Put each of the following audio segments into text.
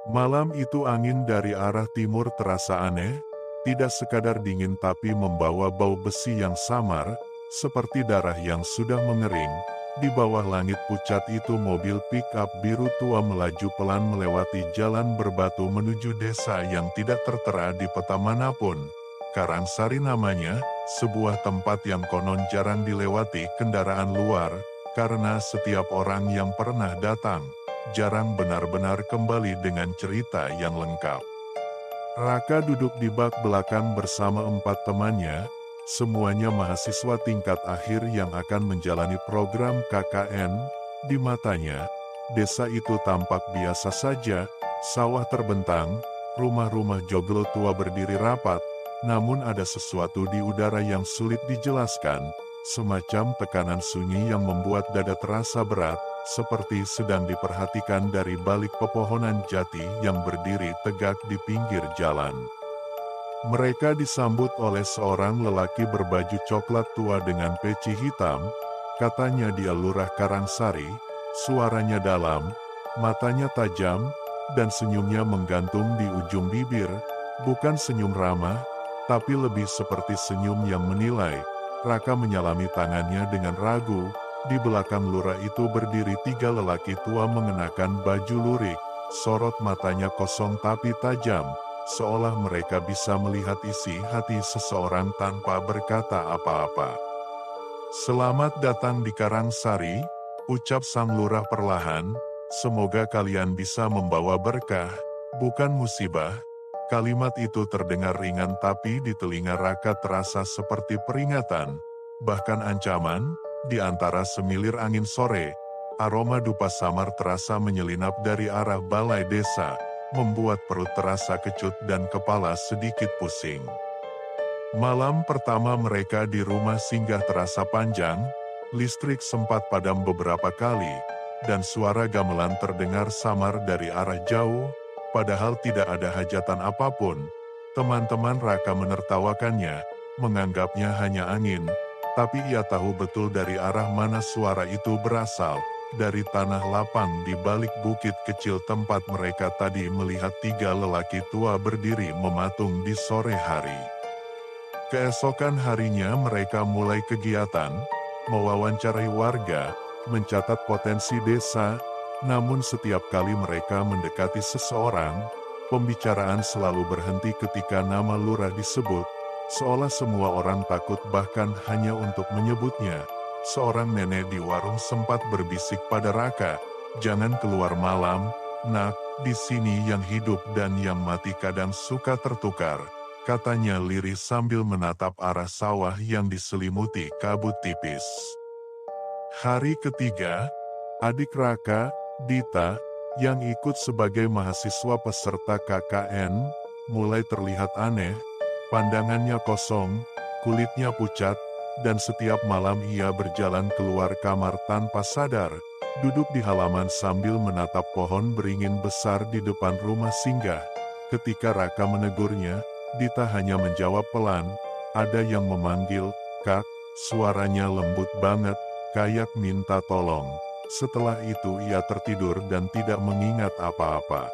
Malam itu angin dari arah timur terasa aneh, tidak sekadar dingin tapi membawa bau besi yang samar, seperti darah yang sudah mengering. Di bawah langit pucat itu mobil pick-up biru tua melaju pelan melewati jalan berbatu menuju desa yang tidak tertera di peta manapun. Karangsari namanya, sebuah tempat yang konon jarang dilewati kendaraan luar, karena setiap orang yang pernah datang jarang benar-benar kembali dengan cerita yang lengkap. Raka duduk di bak belakang bersama 4 temannya, semuanya mahasiswa tingkat akhir yang akan menjalani program KKN. Di matanya, desa itu tampak biasa saja, sawah terbentang, rumah-rumah joglo tua berdiri rapat, namun ada sesuatu di udara yang sulit dijelaskan, semacam tekanan sunyi yang membuat dada terasa berat, seperti sedang diperhatikan dari balik pepohonan jati yang berdiri tegak di pinggir jalan. Mereka disambut oleh seorang lelaki berbaju coklat tua dengan peci hitam, katanya dia Lurah Karangsari, suaranya dalam, matanya tajam, dan senyumnya menggantung di ujung bibir, bukan senyum ramah, tapi lebih seperti senyum yang menilai. Raka menyalami tangannya dengan ragu. Di belakang lurah itu berdiri 3 lelaki tua mengenakan baju lurik, sorot matanya kosong tapi tajam, seolah mereka bisa melihat isi hati seseorang tanpa berkata apa-apa. "Selamat datang di Karangsari," ucap sang lurah perlahan, "semoga kalian bisa membawa berkah, bukan musibah." Kalimat itu terdengar ringan tapi di telinga Raka terasa seperti peringatan, bahkan ancaman. Di antara semilir angin sore, aroma dupa samar terasa menyelinap dari arah balai desa, membuat perut terasa kecut dan kepala sedikit pusing. Malam pertama mereka di rumah singgah terasa panjang, listrik sempat padam beberapa kali, dan suara gamelan terdengar samar dari arah jauh, padahal tidak ada hajatan apapun. Teman-teman Raka menertawakannya, menganggapnya hanya angin, tapi ia tahu betul dari arah mana suara itu berasal, dari tanah lapang di balik bukit kecil tempat mereka tadi melihat 3 lelaki tua berdiri mematung di sore hari. Keesokan harinya mereka mulai kegiatan, mewawancarai warga, mencatat potensi desa, namun setiap kali mereka mendekati seseorang, pembicaraan selalu berhenti ketika nama lurah disebut, seolah semua orang takut bahkan hanya untuk menyebutnya. Seorang nenek di warung sempat berbisik pada Raka, "Jangan keluar malam, nak, di sini yang hidup dan yang mati kadang suka tertukar," katanya lirih sambil menatap arah sawah yang diselimuti kabut tipis. Hari ketiga, adik Raka, Dita, yang ikut sebagai mahasiswa peserta KKN, mulai terlihat aneh. Pandangannya kosong, kulitnya pucat, dan setiap malam ia berjalan keluar kamar tanpa sadar, duduk di halaman sambil menatap pohon beringin besar di depan rumah singgah. Ketika Raka menegurnya, Dita hanya menjawab pelan, "Ada yang memanggil, Kak," suaranya lembut banget, kayak minta tolong. Setelah itu ia tertidur dan tidak mengingat apa-apa.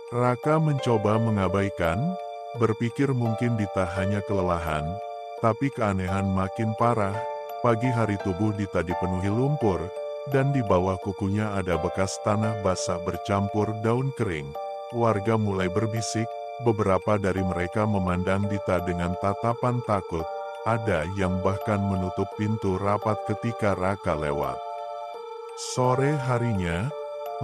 Raka mencoba mengabaikan, berpikir mungkin Dita hanya kelelahan, tapi keanehan makin parah. Pagi hari tubuh Dita dipenuhi lumpur, dan di bawah kukunya ada bekas tanah basah bercampur daun kering. Warga mulai berbisik, beberapa dari mereka memandang Dita dengan tatapan takut, ada yang bahkan menutup pintu rapat ketika Raka lewat. Sore harinya,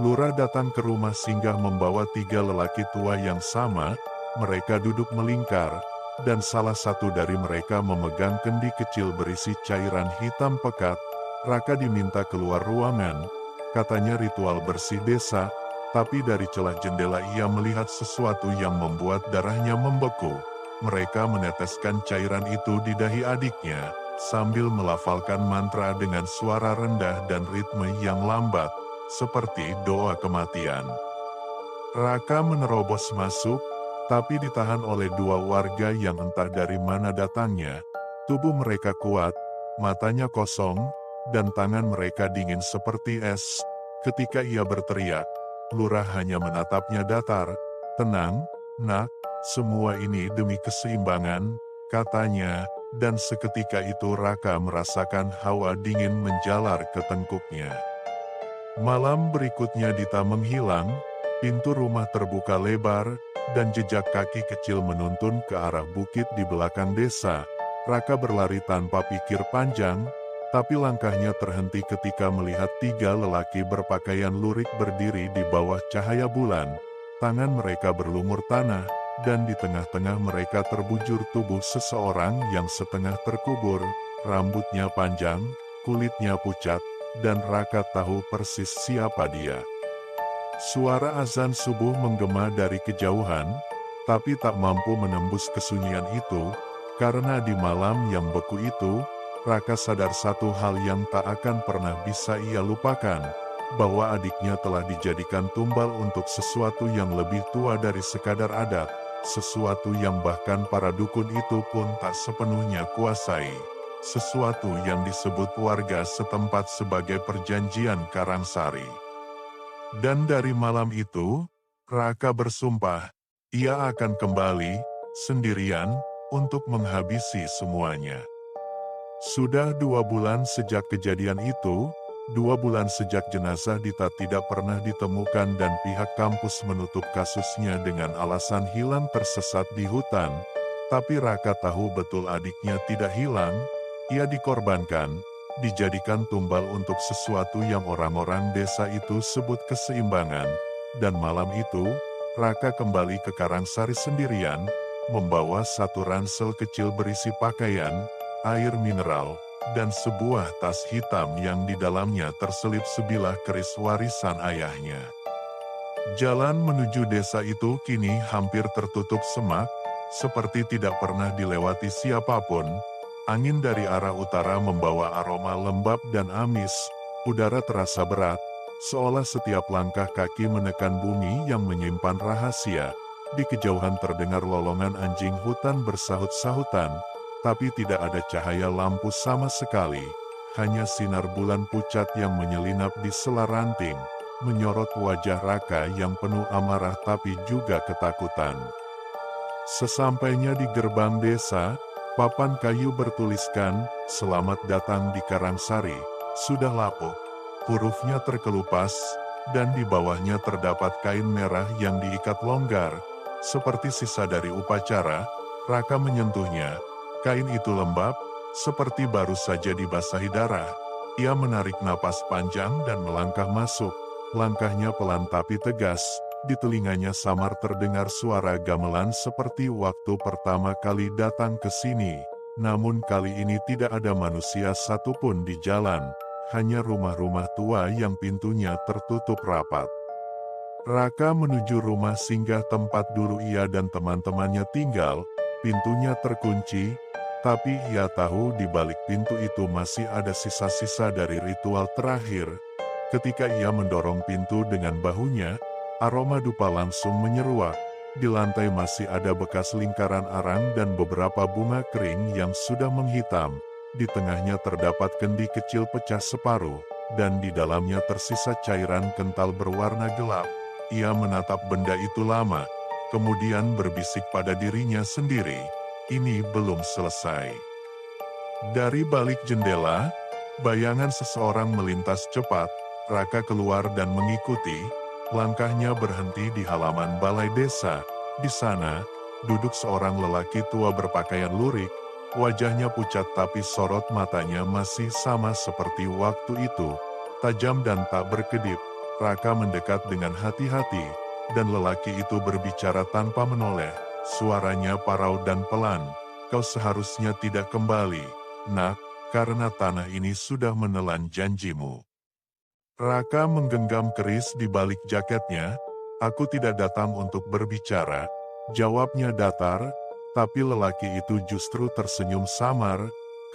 lurah datang ke rumah singgah membawa 3 lelaki tua yang sama. Mereka duduk melingkar, dan salah satu dari mereka memegang kendi kecil berisi cairan hitam pekat. Raka diminta keluar ruangan, katanya ritual bersih desa, tapi dari celah jendela ia melihat sesuatu yang membuat darahnya membeku. Mereka meneteskan cairan itu di dahi adiknya, sambil melafalkan mantra dengan suara rendah dan ritme yang lambat, seperti doa kematian. Raka menerobos masuk, tapi ditahan oleh 2 warga yang entah dari mana datangnya. Tubuh mereka kuat, matanya kosong, dan tangan mereka dingin seperti es. Ketika ia berteriak, Lurah hanya menatapnya datar. "Tenang, nak, semua ini demi keseimbangan," katanya, dan seketika itu Raka merasakan hawa dingin menjalar ke tengkuknya. Malam berikutnya Dita menghilang, pintu rumah terbuka lebar, dan jejak kaki kecil menuntun ke arah bukit di belakang desa. Raka berlari tanpa pikir panjang, tapi langkahnya terhenti ketika melihat 3 lelaki berpakaian lurik berdiri di bawah cahaya bulan. Tangan mereka berlumur tanah, dan di tengah-tengah mereka terbujur tubuh seseorang yang setengah terkubur, rambutnya panjang, kulitnya pucat, dan Raka tahu persis siapa dia. Suara azan subuh menggema dari kejauhan, tapi tak mampu menembus kesunyian itu, karena di malam yang beku itu, Raka sadar satu hal yang tak akan pernah bisa ia lupakan, bahwa adiknya telah dijadikan tumbal untuk sesuatu yang lebih tua dari sekadar adat, sesuatu yang bahkan para dukun itu pun tak sepenuhnya kuasai, sesuatu yang disebut warga setempat sebagai perjanjian Karangsari. Dan dari malam itu, Raka bersumpah, ia akan kembali, sendirian, untuk menghabisi semuanya. Sudah 2 bulan sejak kejadian itu, 2 bulan sejak jenazah Dita tidak pernah ditemukan dan pihak kampus menutup kasusnya dengan alasan hilang tersesat di hutan. Tapi Raka tahu betul adiknya tidak hilang, ia dikorbankan, dijadikan tumbal untuk sesuatu yang orang-orang desa itu sebut keseimbangan. Dan malam itu, Raka kembali ke Karangsari sendirian, membawa 1 ransel kecil berisi pakaian, air mineral, dan sebuah tas hitam yang di dalamnya terselip sebilah keris warisan ayahnya. Jalan menuju desa itu kini hampir tertutup semak, seperti tidak pernah dilewati siapapun. Angin dari arah utara membawa aroma lembab dan amis, udara terasa berat, seolah setiap langkah kaki menekan bumi yang menyimpan rahasia. Di kejauhan terdengar lolongan anjing hutan bersahut-sahutan, tapi tidak ada cahaya lampu sama sekali, hanya sinar bulan pucat yang menyelinap di sela ranting, menyorot wajah Raka yang penuh amarah tapi juga ketakutan. Sesampainya di gerbang desa, papan kayu bertuliskan, "Selamat datang di Karangsari," sudah lapuk, hurufnya terkelupas, dan di bawahnya terdapat kain merah yang diikat longgar, seperti sisa dari upacara. Raka menyentuhnya. Kain itu lembab, seperti baru saja dibasahi darah. Ia menarik napas panjang dan melangkah masuk. Langkahnya pelan tapi tegas, di telinganya samar terdengar suara gamelan seperti waktu pertama kali datang ke sini. Namun kali ini tidak ada manusia satupun di jalan, hanya rumah-rumah tua yang pintunya tertutup rapat. Raka menuju rumah singgah tempat dulu ia dan teman-temannya tinggal. Pintunya terkunci, tapi ia tahu di balik pintu itu masih ada sisa-sisa dari ritual terakhir. Ketika ia mendorong pintu dengan bahunya, aroma dupa langsung menyeruak. Di lantai masih ada bekas lingkaran arang dan beberapa bunga kering yang sudah menghitam. Di tengahnya terdapat kendi kecil pecah separuh, dan di dalamnya tersisa cairan kental berwarna gelap. Ia menatap benda itu lama, kemudian berbisik pada dirinya sendiri, ini belum selesai. Dari balik jendela, bayangan seseorang melintas cepat. Raka keluar dan mengikuti. Langkahnya berhenti di halaman balai desa. Di sana, duduk seorang lelaki tua berpakaian lurik. Wajahnya pucat tapi sorot matanya masih sama seperti waktu itu, tajam dan tak berkedip. Raka mendekat dengan hati-hati, dan lelaki itu berbicara tanpa menoleh. Suaranya parau dan pelan. "Kau seharusnya tidak kembali, nak, karena tanah ini sudah menelan janjimu." Raka menggenggam keris di balik jaketnya. "Aku tidak datang untuk berbicara," jawabnya datar, tapi lelaki itu justru tersenyum samar.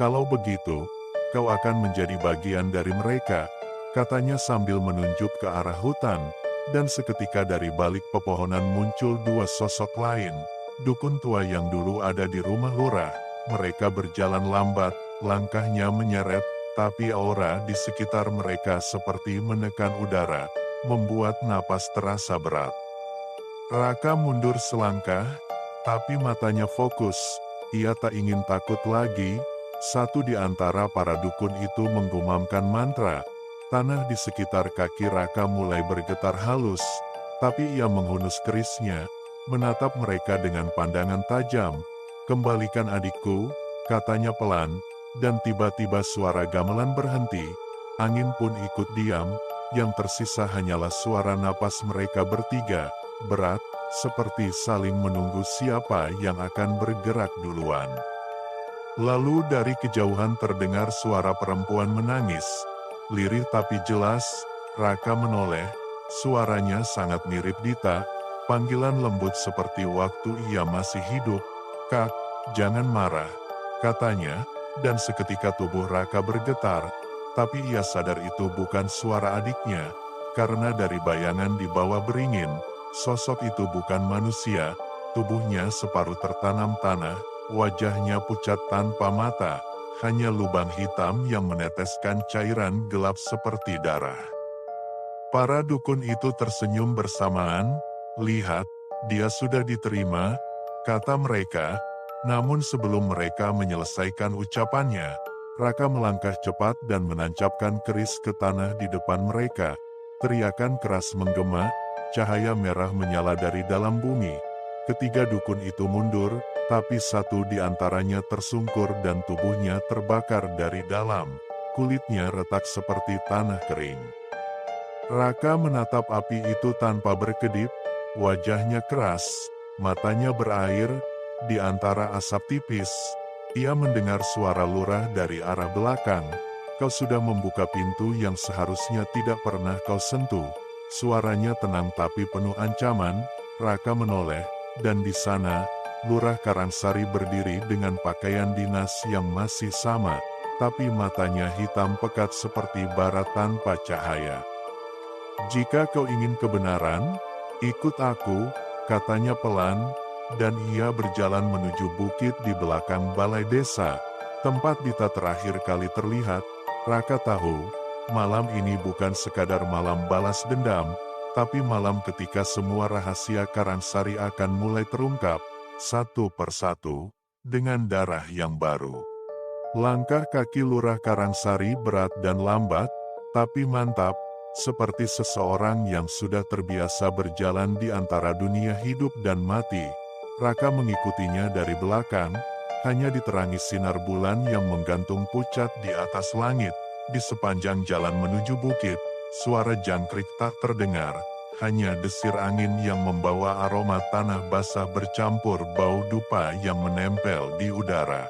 "Kalau begitu, kau akan menjadi bagian dari mereka," katanya sambil menunjuk ke arah hutan, dan seketika dari balik pepohonan muncul 2 sosok lain. Dukun tua yang dulu ada di rumah lurah. Mereka berjalan lambat, langkahnya menyeret, tapi aura di sekitar mereka seperti menekan udara. membuat napas terasa berat. Raka mundur selangkah, tapi matanya fokus. Ia tak ingin takut lagi. Satu di antara para dukun itu menggumamkan mantra. Tanah di sekitar kaki Raka mulai bergetar halus, tapi ia menghunus kerisnya, menatap mereka dengan pandangan tajam. "Kembalikan adikku," katanya pelan, dan tiba-tiba suara gamelan berhenti. Angin pun ikut diam, yang tersisa hanyalah suara napas mereka bertiga, berat, seperti saling menunggu siapa yang akan bergerak duluan. Lalu dari kejauhan terdengar suara perempuan menangis. Lirih tapi jelas, Raka menoleh, suaranya sangat mirip Dita, panggilan lembut seperti waktu ia masih hidup. "Kak, jangan marah," katanya, dan seketika tubuh Raka bergetar, tapi ia sadar itu bukan suara adiknya, karena dari bayangan di bawah beringin, sosok itu bukan manusia, tubuhnya separuh tertanam tanah, wajahnya pucat tanpa mata, hanya lubang hitam yang meneteskan cairan gelap seperti darah. Para dukun itu tersenyum bersamaan. "Lihat, dia sudah diterima," kata mereka. Namun sebelum mereka menyelesaikan ucapannya, Raka melangkah cepat dan menancapkan keris ke tanah di depan mereka. Teriakan keras menggema, cahaya merah menyala dari dalam bumi. Ketiga dukun itu mundur, tapi satu di antaranya tersungkur dan tubuhnya terbakar dari dalam. Kulitnya retak seperti tanah kering. Raka menatap api itu tanpa berkedip, wajahnya keras, matanya berair. Di antara asap tipis, ia mendengar suara lurah dari arah belakang. "Kau sudah membuka pintu yang seharusnya tidak pernah kau sentuh." Suaranya tenang tapi penuh ancaman. Raka menoleh, dan di sana, Lurah Karangsari berdiri dengan pakaian dinas yang masih sama, tapi matanya hitam pekat seperti bara tanpa cahaya. "Jika kau ingin kebenaran, ikut aku," katanya pelan, dan ia berjalan menuju bukit di belakang balai desa, tempat Dita terakhir kali terlihat. Raka tahu, malam ini bukan sekadar malam balas dendam, tapi malam ketika semua rahasia Karangsari akan mulai terungkap, satu persatu, dengan darah yang baru. Langkah kaki Lurah Karangsari berat dan lambat, tapi mantap, seperti seseorang yang sudah terbiasa berjalan di antara dunia hidup dan mati. Raka mengikutinya dari belakang, hanya diterangi sinar bulan yang menggantung pucat di atas langit. Di sepanjang jalan menuju bukit, suara jangkrik tak terdengar, hanya desir angin yang membawa aroma tanah basah bercampur bau dupa yang menempel di udara.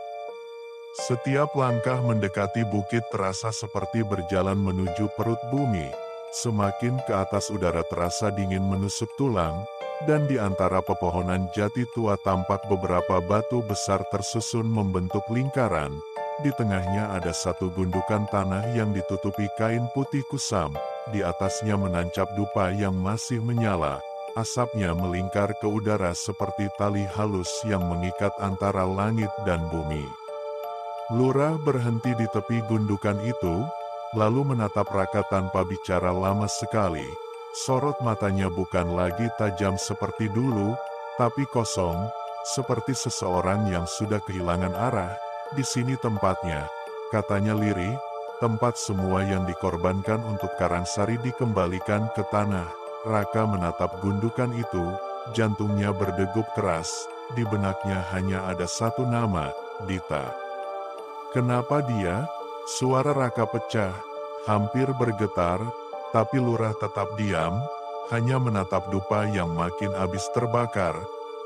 Setiap langkah mendekati bukit terasa seperti berjalan menuju perut bumi. Semakin ke atas udara terasa dingin menusuk tulang, dan di antara pepohonan jati tua tampak beberapa batu besar tersusun membentuk lingkaran. Di tengahnya ada satu gundukan tanah yang ditutupi kain putih kusam. Di atasnya menancap dupa yang masih menyala. Asapnya melingkar ke udara seperti tali halus yang mengikat antara langit dan bumi. Lurah berhenti di tepi gundukan itu, lalu menatap Raka tanpa bicara lama sekali. Sorot matanya bukan lagi tajam seperti dulu, tapi kosong, seperti seseorang yang sudah kehilangan arah. "Di sini tempatnya," katanya lirih, "tempat semua yang dikorbankan untuk Karangsari dikembalikan ke tanah." Raka menatap gundukan itu, jantungnya berdegup keras, di benaknya hanya ada satu nama, Dita. Kenapa dia? Suara Raka pecah, hampir bergetar, tapi Lurah tetap diam, hanya menatap dupa yang makin habis terbakar.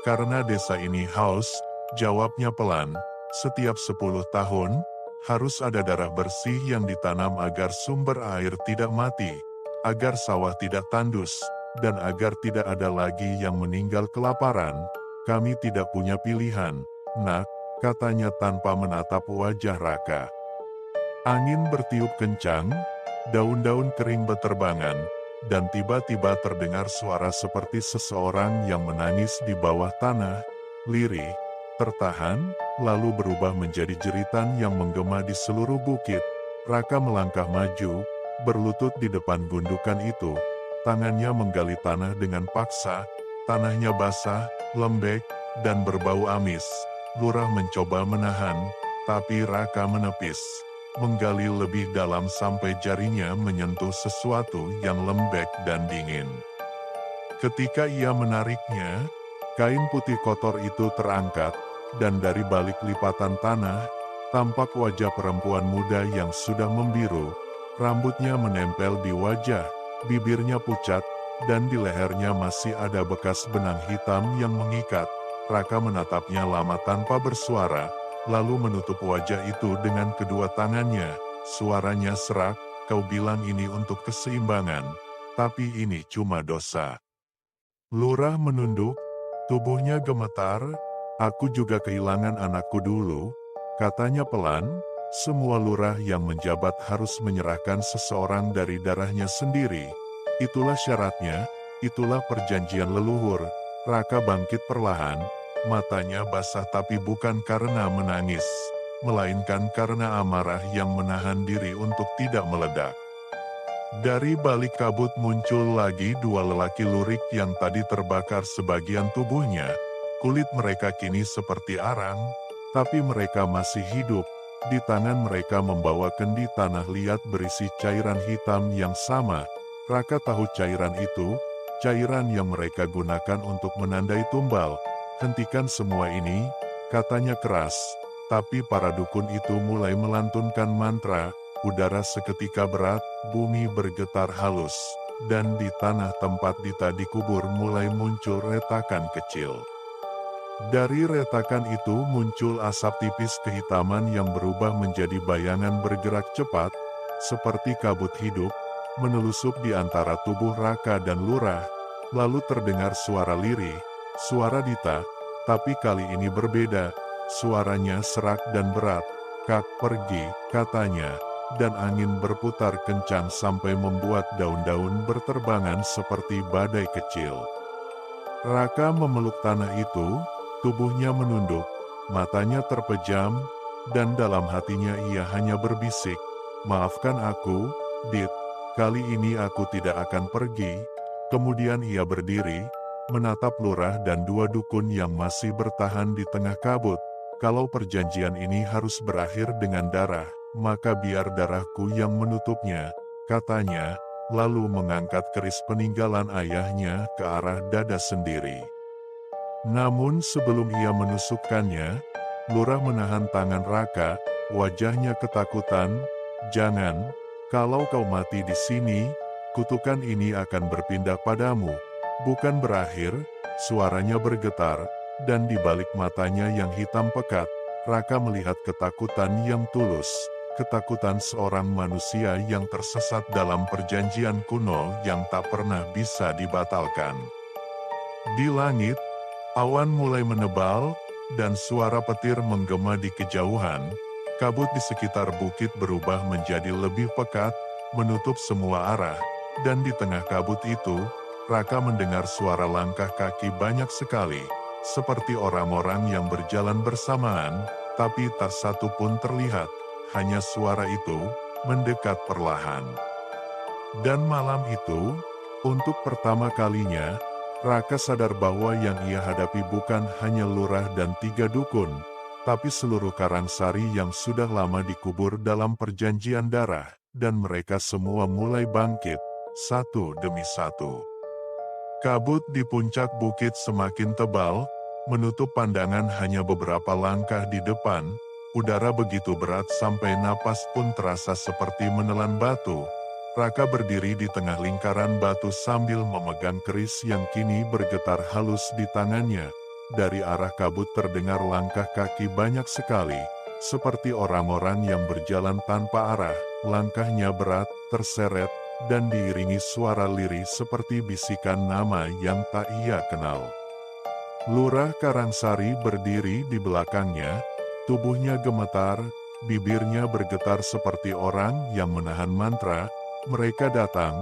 "Karena desa ini haus," jawabnya pelan. "Setiap 10 tahun, harus ada darah bersih yang ditanam agar sumber air tidak mati, agar sawah tidak tandus, dan agar tidak ada lagi yang meninggal kelaparan. Kami tidak punya pilihan, Nak," katanya tanpa menatap wajah Raka. Angin bertiup kencang, daun-daun kering beterbangan, dan tiba-tiba terdengar suara seperti seseorang yang menangis di bawah tanah. Lirih, tertahan, lalu berubah menjadi jeritan yang menggema di seluruh bukit. Raka melangkah maju, berlutut di depan gundukan itu. Tangannya menggali tanah dengan paksa, tanahnya basah, lembek, dan berbau amis. Lurah mencoba menahan, tapi Raka menepis. Menggali lebih dalam sampai jarinya menyentuh sesuatu yang lembek dan dingin. Ketika ia menariknya, kain putih kotor itu terangkat, dan dari balik lipatan tanah, tampak wajah perempuan muda yang sudah membiru. Rambutnya menempel di wajah, bibirnya pucat, dan di lehernya masih ada bekas benang hitam yang mengikat. Raka menatapnya lama tanpa bersuara, lalu menutup wajah itu dengan kedua tangannya. Suaranya serak, "Kau bilang ini untuk keseimbangan, tapi ini cuma dosa." Lurah menunduk, tubuhnya gemetar. "Aku juga kehilangan anakku dulu," katanya pelan. Semua lurah yang menjabat harus menyerahkan seseorang dari darahnya sendiri. Itulah syaratnya, itulah perjanjian leluhur. Raka bangkit perlahan, matanya basah tapi bukan karena menangis, melainkan karena amarah yang menahan diri untuk tidak meledak. Dari balik kabut muncul lagi dua lelaki lurik yang tadi terbakar sebagian tubuhnya. Kulit mereka kini seperti arang, tapi mereka masih hidup. Di tangan mereka membawa kendi tanah liat berisi cairan hitam yang sama. Raka tahu cairan itu, cairan yang mereka gunakan untuk menandai tumbal. "Hentikan semua ini," katanya keras. Tapi para dukun itu mulai melantunkan mantra. Udara seketika berat, bumi bergetar halus, dan di tanah tempat Dita dikubur mulai muncul retakan kecil. Dari retakan itu muncul asap tipis kehitaman yang berubah menjadi bayangan bergerak cepat, seperti kabut hidup, menelusup di antara tubuh Raka dan Lurah. Lalu terdengar suara lirih, suara Dita, tapi kali ini berbeda. Suaranya serak dan berat. "Kak, pergi," katanya, dan angin berputar kencang sampai membuat daun-daun berterbangan seperti badai kecil. Raka memeluk tanah itu, tubuhnya menunduk, matanya terpejam, dan dalam hatinya ia hanya berbisik, "Maafkan aku, Dit, kali ini aku tidak akan pergi." Kemudian ia berdiri, menatap Lurah dan dua dukun yang masih bertahan di tengah kabut. "Kalau perjanjian ini harus berakhir dengan darah, maka biar darahku yang menutupnya," katanya, lalu mengangkat keris peninggalan ayahnya ke arah dada sendiri. Namun sebelum ia menusukkannya, Lurah menahan tangan Raka, wajahnya ketakutan. "Jangan, kalau kau mati di sini, kutukan ini akan berpindah padamu." "Bukan berakhir," suaranya bergetar, dan di balik matanya yang hitam pekat, Raka melihat ketakutan yang tulus, ketakutan seorang manusia yang tersesat dalam perjanjian kuno yang tak pernah bisa dibatalkan. Di langit, awan mulai menebal, dan suara petir menggema di kejauhan. Kabut di sekitar bukit berubah menjadi lebih pekat, menutup semua arah, dan di tengah kabut itu, Raka mendengar suara langkah kaki banyak sekali, seperti orang-orang yang berjalan bersamaan, tapi tak satu pun terlihat, hanya suara itu mendekat perlahan. Dan malam itu, untuk pertama kalinya, Raka sadar bahwa yang ia hadapi bukan hanya Lurah dan 3 dukun, tapi seluruh Karangsari yang sudah lama dikubur dalam perjanjian darah, dan mereka semua mulai bangkit, satu demi satu. Kabut di puncak bukit semakin tebal, menutup pandangan hanya beberapa langkah di depan. Udara begitu berat sampai napas pun terasa seperti menelan batu. Raka berdiri di tengah lingkaran batu sambil memegang keris yang kini bergetar halus di tangannya. Dari arah kabut terdengar langkah kaki banyak sekali, seperti orang-orang yang berjalan tanpa arah. Langkahnya berat, terseret, dan diiringi suara lirih seperti bisikan nama yang tak ia kenal. Lurah Karangsari berdiri di belakangnya, tubuhnya gemetar, bibirnya bergetar seperti orang yang menahan mantra. "Mereka datang,"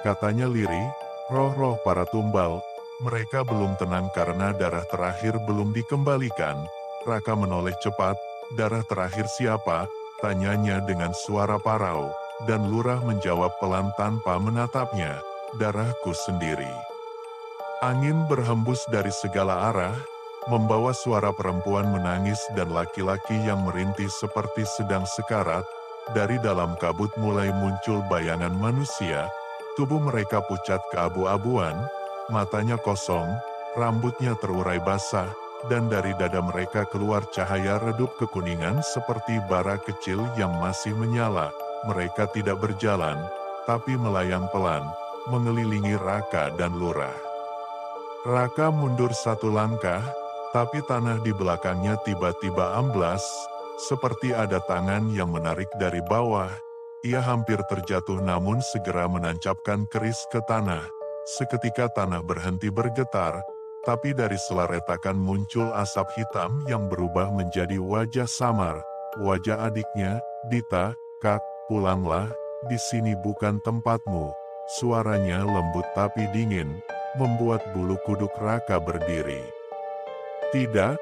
katanya lirih, "roh-roh para tumbal. Mereka belum tenang karena darah terakhir belum dikembalikan." Raka menoleh cepat. "Darah terakhir siapa?" tanyanya dengan suara parau, dan Lurah menjawab pelan tanpa menatapnya, darahku sendiri. Angin berhembus dari segala arah, membawa suara perempuan menangis dan laki-laki yang merintih seperti sedang sekarat. Dari dalam kabut mulai muncul bayangan manusia, tubuh mereka pucat keabu-abuan, matanya kosong, rambutnya terurai basah, dan dari dada mereka keluar cahaya redup kekuningan seperti bara kecil yang masih menyala. Mereka tidak berjalan, tapi melayang pelan, mengelilingi Raka dan Lurah. Raka mundur satu langkah, tapi tanah di belakangnya tiba-tiba amblas, seperti ada tangan yang menarik dari bawah. Ia hampir terjatuh namun segera menancapkan keris ke tanah. Seketika tanah berhenti bergetar, tapi dari sela retakan muncul asap hitam yang berubah menjadi wajah samar. Wajah adiknya, Dita. "Kak, pulanglah, di sini bukan tempatmu." Suaranya lembut tapi dingin, membuat bulu kuduk Raka berdiri. "Tidak,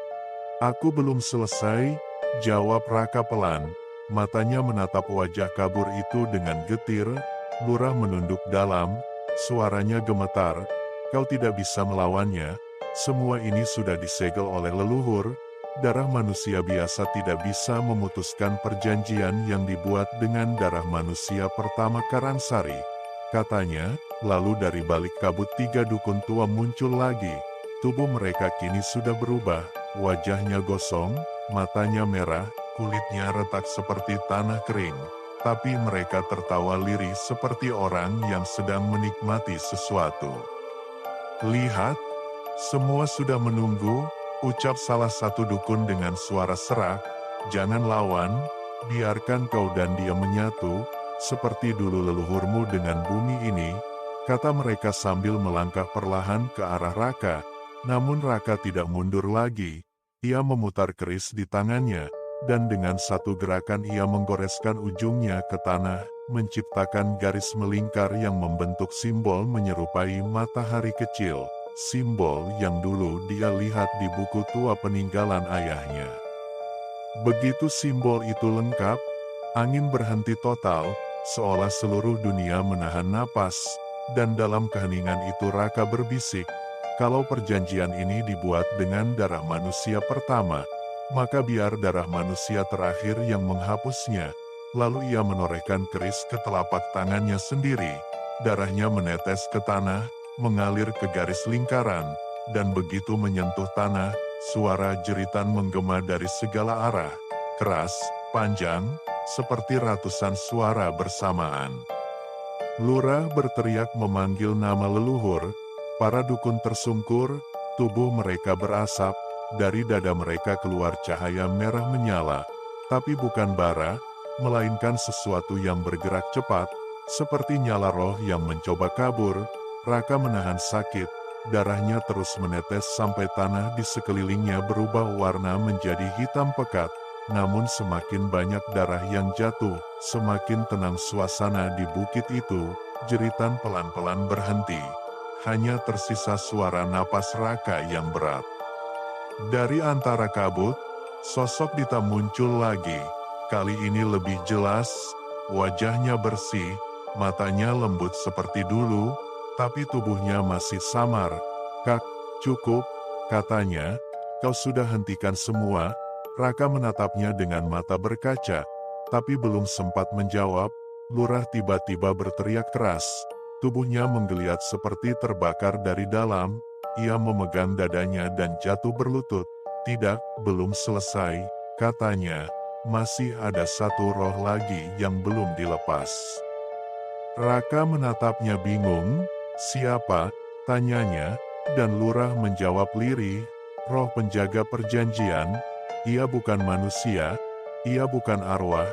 aku belum selesai," jawab Raka pelan. Matanya menatap wajah kabur itu dengan getir. Lurah menunduk dalam, suaranya gemetar. "Kau tidak bisa melawannya, semua ini sudah disegel oleh leluhur. Darah manusia biasa tidak bisa memutuskan perjanjian yang dibuat dengan darah manusia pertama Karangsari," katanya. Lalu dari balik kabut 3 dukun tua muncul lagi. Tubuh mereka kini sudah berubah, wajahnya gosong, matanya merah, kulitnya retak seperti tanah kering. Tapi mereka tertawa lirih seperti orang yang sedang menikmati sesuatu. "Lihat, semua sudah menunggu," ucap salah satu dukun dengan suara serak. "Jangan lawan, biarkan kau dan dia menyatu, seperti dulu leluhurmu dengan bumi ini," kata mereka sambil melangkah perlahan ke arah Raka. Namun Raka tidak mundur lagi. Ia memutar keris di tangannya, dan dengan satu gerakan ia menggoreskan ujungnya ke tanah, menciptakan garis melingkar yang membentuk simbol menyerupai matahari kecil. Simbol yang dulu dia lihat di buku tua peninggalan ayahnya. Begitu simbol itu lengkap, angin berhenti total, seolah seluruh dunia menahan napas. Dan dalam keheningan itu Raka berbisik, "Kalau perjanjian ini dibuat dengan darah manusia pertama, maka biar darah manusia terakhir yang menghapusnya." Lalu ia menorehkan keris ke telapak tangannya sendiri. Darahnya menetes ke tanah, mengalir ke garis lingkaran, dan begitu menyentuh tanah, suara jeritan menggema dari segala arah, keras, panjang, seperti ratusan suara bersamaan. Lurah berteriak memanggil nama leluhur. Para dukun tersungkur, tubuh mereka berasap, dari dada mereka keluar cahaya merah menyala, tapi bukan bara, melainkan sesuatu yang bergerak cepat, seperti nyala roh yang mencoba kabur. Raka menahan sakit, darahnya terus menetes sampai tanah di sekelilingnya berubah warna menjadi hitam pekat. Namun semakin banyak darah yang jatuh, semakin tenang suasana di bukit itu. Jeritan pelan-pelan berhenti. Hanya tersisa suara napas Raka yang berat. Dari antara kabut, sosok Dita muncul lagi. Kali ini lebih jelas, wajahnya bersih, matanya lembut seperti dulu, tapi tubuhnya masih samar. "Kak, cukup," katanya, "kau sudah hentikan semua." Raka menatapnya dengan mata berkaca, tapi belum sempat menjawab, Lurah tiba-tiba berteriak keras. Tubuhnya menggeliat seperti terbakar dari dalam. Ia memegang dadanya dan jatuh berlutut. "Tidak, belum selesai," katanya. "Masih ada satu roh lagi yang belum dilepas." Raka menatapnya bingung. "Siapa?" tanyanya, dan Lurah menjawab lirih, "Roh penjaga perjanjian. Ia bukan manusia, ia bukan arwah,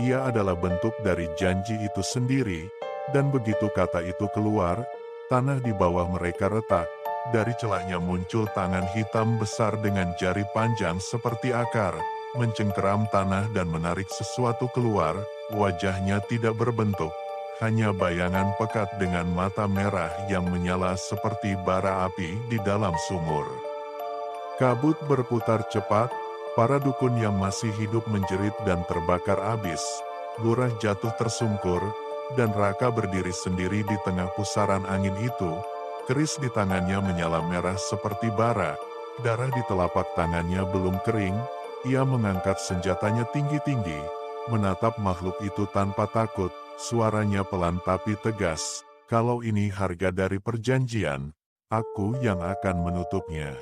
ia adalah bentuk dari janji itu sendiri." Dan begitu kata itu keluar, tanah di bawah mereka retak. Dari celahnya muncul tangan hitam besar dengan jari panjang seperti akar, mencengkeram tanah dan menarik sesuatu keluar. Wajahnya tidak berbentuk, hanya bayangan pekat dengan mata merah yang menyala seperti bara api di dalam sumur. Kabut berputar cepat. Para dukun yang masih hidup menjerit dan terbakar abis. Lurah jatuh tersungkur, dan Raka berdiri sendiri di tengah pusaran angin itu. Keris di tangannya menyala merah seperti bara, darah di telapak tangannya belum kering. Ia mengangkat senjatanya tinggi-tinggi, menatap makhluk itu tanpa takut. Suaranya pelan tapi tegas, "Kalau ini harga dari perjanjian, aku yang akan menutupnya."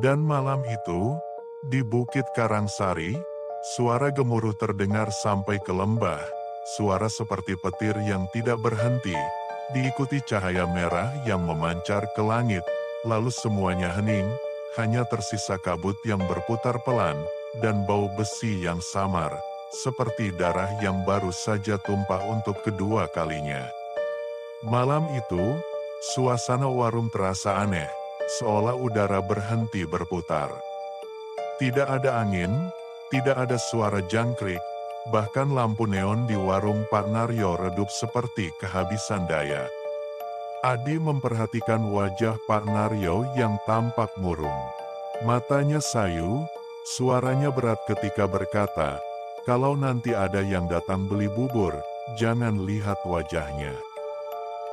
Dan malam itu, di Bukit Karangsari, suara gemuruh terdengar sampai ke lembah. Suara seperti petir yang tidak berhenti, diikuti cahaya merah yang memancar ke langit. Lalu semuanya hening, hanya tersisa kabut yang berputar pelan, dan bau besi yang samar, seperti darah yang baru saja tumpah untuk kedua kalinya. Malam itu, suasana warung terasa aneh, seolah udara berhenti berputar. Tidak ada angin, tidak ada suara jangkrik, bahkan lampu neon di warung Pak Naryo redup seperti kehabisan daya. Adi memperhatikan wajah Pak Naryo yang tampak murung. Matanya sayu, suaranya berat ketika berkata, "Kalau nanti ada yang datang beli bubur, jangan lihat wajahnya.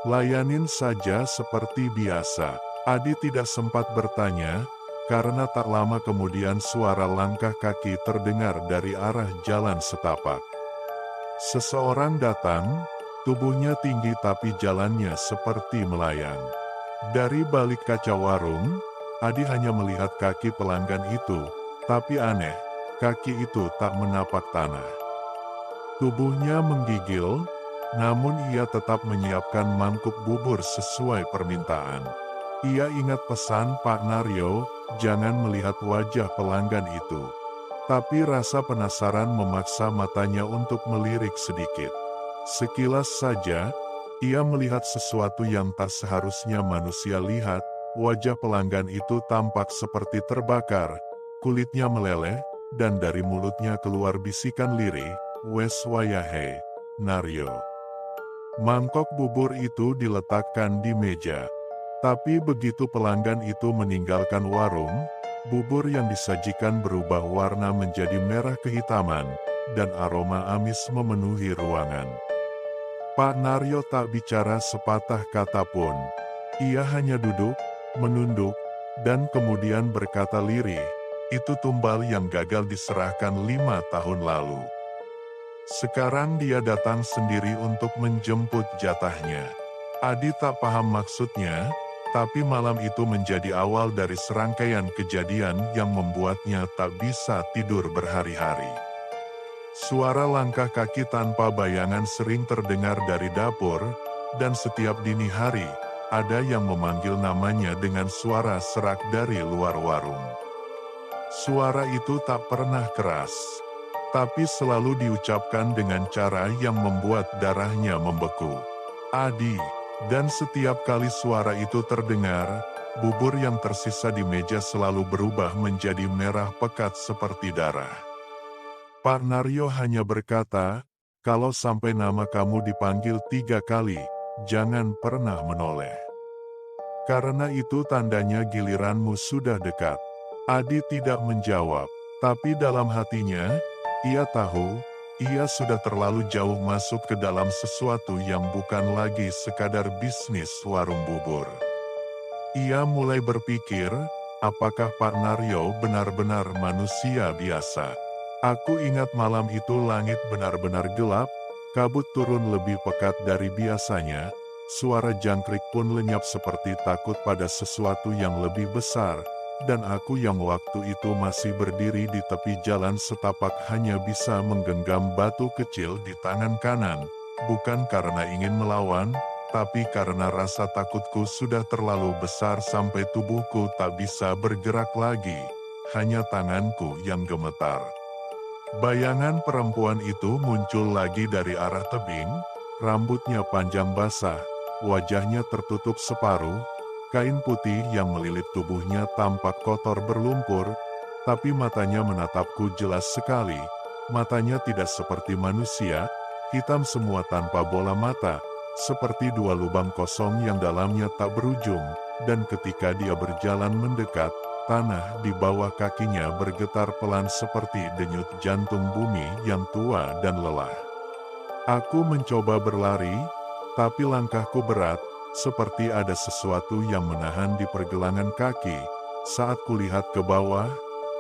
Layanin saja seperti biasa." Adi tidak sempat bertanya, karena tak lama kemudian suara langkah kaki terdengar dari arah jalan setapak. Seseorang datang, tubuhnya tinggi tapi jalannya seperti melayang. Dari balik kaca warung, Adi hanya melihat kaki pelanggan itu, tapi aneh, kaki itu tak menapak tanah. Tubuhnya menggigil, namun ia tetap menyiapkan mangkuk bubur sesuai permintaan. Ia ingat pesan Pak Naryo, jangan melihat wajah pelanggan itu. Tapi rasa penasaran memaksa matanya untuk melirik sedikit. Sekilas saja, ia melihat sesuatu yang tak seharusnya manusia lihat. Wajah pelanggan itu tampak seperti terbakar, kulitnya meleleh, dan dari mulutnya keluar bisikan lirih, "Wes wayahe, Naryo." Mangkok bubur itu diletakkan di meja. Tapi begitu pelanggan itu meninggalkan warung, bubur yang disajikan berubah warna menjadi merah kehitaman, dan aroma amis memenuhi ruangan. Pak Naryo tak bicara sepatah kata pun. Ia hanya duduk, menunduk, dan kemudian berkata lirih, "Itu tumbal yang gagal diserahkan 5 tahun lalu. Sekarang dia datang sendiri untuk menjemput jatahnya." Adi tak paham maksudnya, tapi malam itu menjadi awal dari serangkaian kejadian yang membuatnya tak bisa tidur berhari-hari. Suara langkah kaki tanpa bayangan sering terdengar dari dapur, dan setiap dini hari, ada yang memanggil namanya dengan suara serak dari luar warung. Suara itu tak pernah keras, tapi selalu diucapkan dengan cara yang membuat darahnya membeku. "Adi." Dan setiap kali suara itu terdengar, bubur yang tersisa di meja selalu berubah menjadi merah pekat seperti darah. Pak Naryo hanya berkata, "Kalau sampai nama kamu dipanggil 3 kali, jangan pernah menoleh. Karena itu tandanya giliranmu sudah dekat." Adi tidak menjawab, tapi dalam hatinya, ia tahu, ia sudah terlalu jauh masuk ke dalam sesuatu yang bukan lagi sekadar bisnis warung bubur. Ia mulai berpikir, apakah Pak Naryo benar-benar manusia biasa? Aku ingat malam itu langit benar-benar gelap, kabut turun lebih pekat dari biasanya, suara jangkrik pun lenyap seperti takut pada sesuatu yang lebih besar. Dan aku yang waktu itu masih berdiri di tepi jalan setapak hanya bisa menggenggam batu kecil di tangan kanan, bukan karena ingin melawan, tapi karena rasa takutku sudah terlalu besar sampai tubuhku tak bisa bergerak lagi, hanya tanganku yang gemetar. Bayangan perempuan itu muncul lagi dari arah tebing, rambutnya panjang basah, wajahnya tertutup separuh. Kain putih yang melilit tubuhnya tampak kotor berlumpur, tapi matanya menatapku jelas sekali. Matanya tidak seperti manusia, hitam semua tanpa bola mata, seperti 2 lubang kosong yang dalamnya tak berujung, dan ketika dia berjalan mendekat, tanah di bawah kakinya bergetar pelan seperti denyut jantung bumi yang tua dan lelah. Aku mencoba berlari, tapi langkahku berat, seperti ada sesuatu yang menahan di pergelangan kaki. Saat kulihat ke bawah,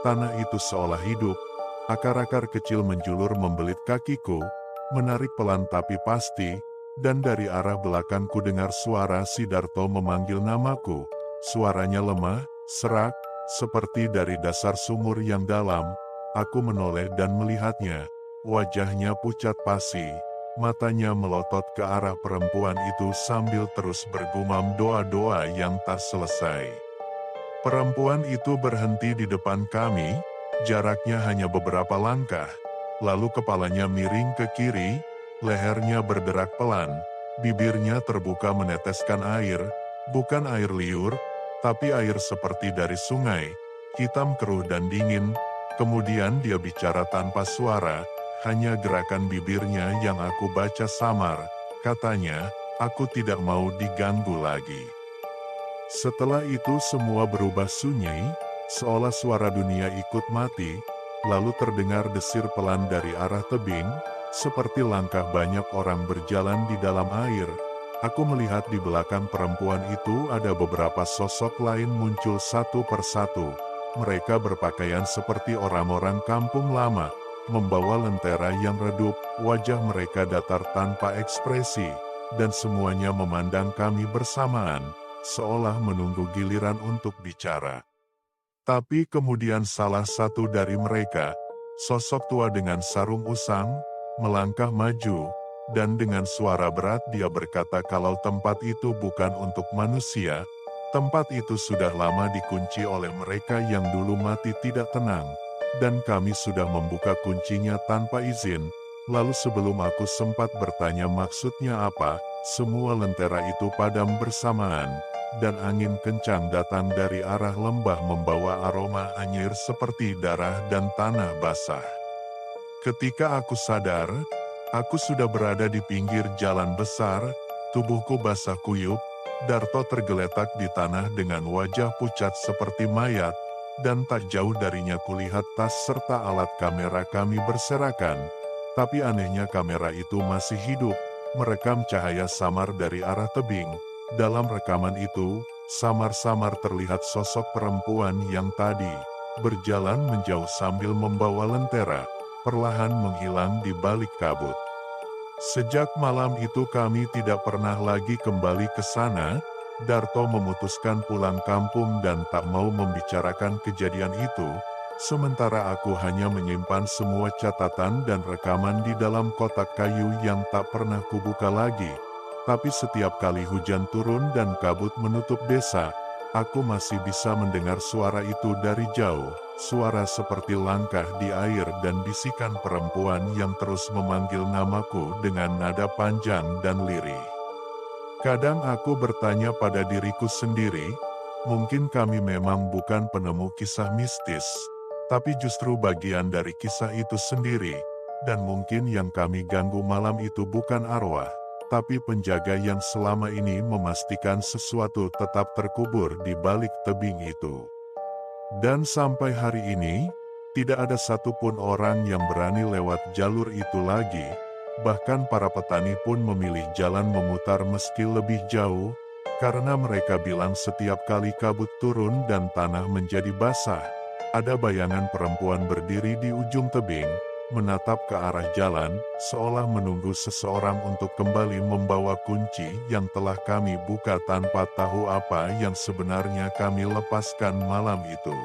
tanah itu seolah hidup. Akar-akar kecil menjulur membelit kakiku, menarik pelan tapi pasti, dan dari arah belakangku dengar suara Sidarto memanggil namaku. Suaranya lemah, serak, seperti dari dasar sumur yang dalam. Aku menoleh dan melihatnya. Wajahnya pucat pasi. Matanya melotot ke arah perempuan itu sambil terus bergumam doa-doa yang tak selesai. Perempuan itu berhenti di depan kami, jaraknya hanya beberapa langkah. Lalu kepalanya miring ke kiri, lehernya berderak pelan, bibirnya terbuka meneteskan air, bukan air liur, tapi air seperti dari sungai, hitam keruh dan dingin. Kemudian dia bicara tanpa suara, hanya gerakan bibirnya yang aku baca samar. Katanya, aku tidak mau diganggu lagi. Setelah itu semua berubah sunyi, seolah suara dunia ikut mati, lalu terdengar desir pelan dari arah tebing, seperti langkah banyak orang berjalan di dalam air. Aku melihat di belakang perempuan itu ada beberapa sosok lain muncul satu persatu. Mereka berpakaian seperti orang-orang kampung lama, membawa lentera yang redup, wajah mereka datar tanpa ekspresi, dan semuanya memandang kami bersamaan, seolah menunggu giliran untuk bicara. Tapi kemudian salah satu dari mereka, sosok tua dengan sarung usang, melangkah maju, dan dengan suara berat dia berkata kalau tempat itu bukan untuk manusia, tempat itu sudah lama dikunci oleh mereka yang dulu mati tidak tenang. Dan kami sudah membuka kuncinya tanpa izin. Lalu sebelum aku sempat bertanya maksudnya apa, semua lentera itu padam bersamaan, dan angin kencang datang dari arah lembah membawa aroma anyir seperti darah dan tanah basah. Ketika aku sadar, aku sudah berada di pinggir jalan besar, tubuhku basah kuyup, Darto tergeletak di tanah dengan wajah pucat seperti mayat, dan tak jauh darinya kulihat tas serta alat kamera kami berserakan. Tapi anehnya kamera itu masih hidup, merekam cahaya samar dari arah tebing. Dalam rekaman itu, samar-samar terlihat sosok perempuan yang tadi berjalan menjauh sambil membawa lentera, perlahan menghilang di balik kabut. Sejak malam itu kami tidak pernah lagi kembali ke sana. Darto memutuskan pulang kampung dan tak mau membicarakan kejadian itu, sementara aku hanya menyimpan semua catatan dan rekaman di dalam kotak kayu yang tak pernah kubuka lagi. Tapi setiap kali hujan turun dan kabut menutup desa, aku masih bisa mendengar suara itu dari jauh, suara seperti langkah di air dan bisikan perempuan yang terus memanggil namaku dengan nada panjang dan lirih. Kadang aku bertanya pada diriku sendiri, mungkin kami memang bukan penemu kisah mistis, tapi justru bagian dari kisah itu sendiri, dan mungkin yang kami ganggu malam itu bukan arwah, tapi penjaga yang selama ini memastikan sesuatu tetap terkubur di balik tebing itu. Dan sampai hari ini, tidak ada satupun orang yang berani lewat jalur itu lagi. Bahkan para petani pun memilih jalan memutar meski lebih jauh, karena mereka bilang setiap kali kabut turun dan tanah menjadi basah, ada bayangan perempuan berdiri di ujung tebing, menatap ke arah jalan, seolah menunggu seseorang untuk kembali membawa kunci yang telah kami buka tanpa tahu apa yang sebenarnya kami lepaskan malam itu.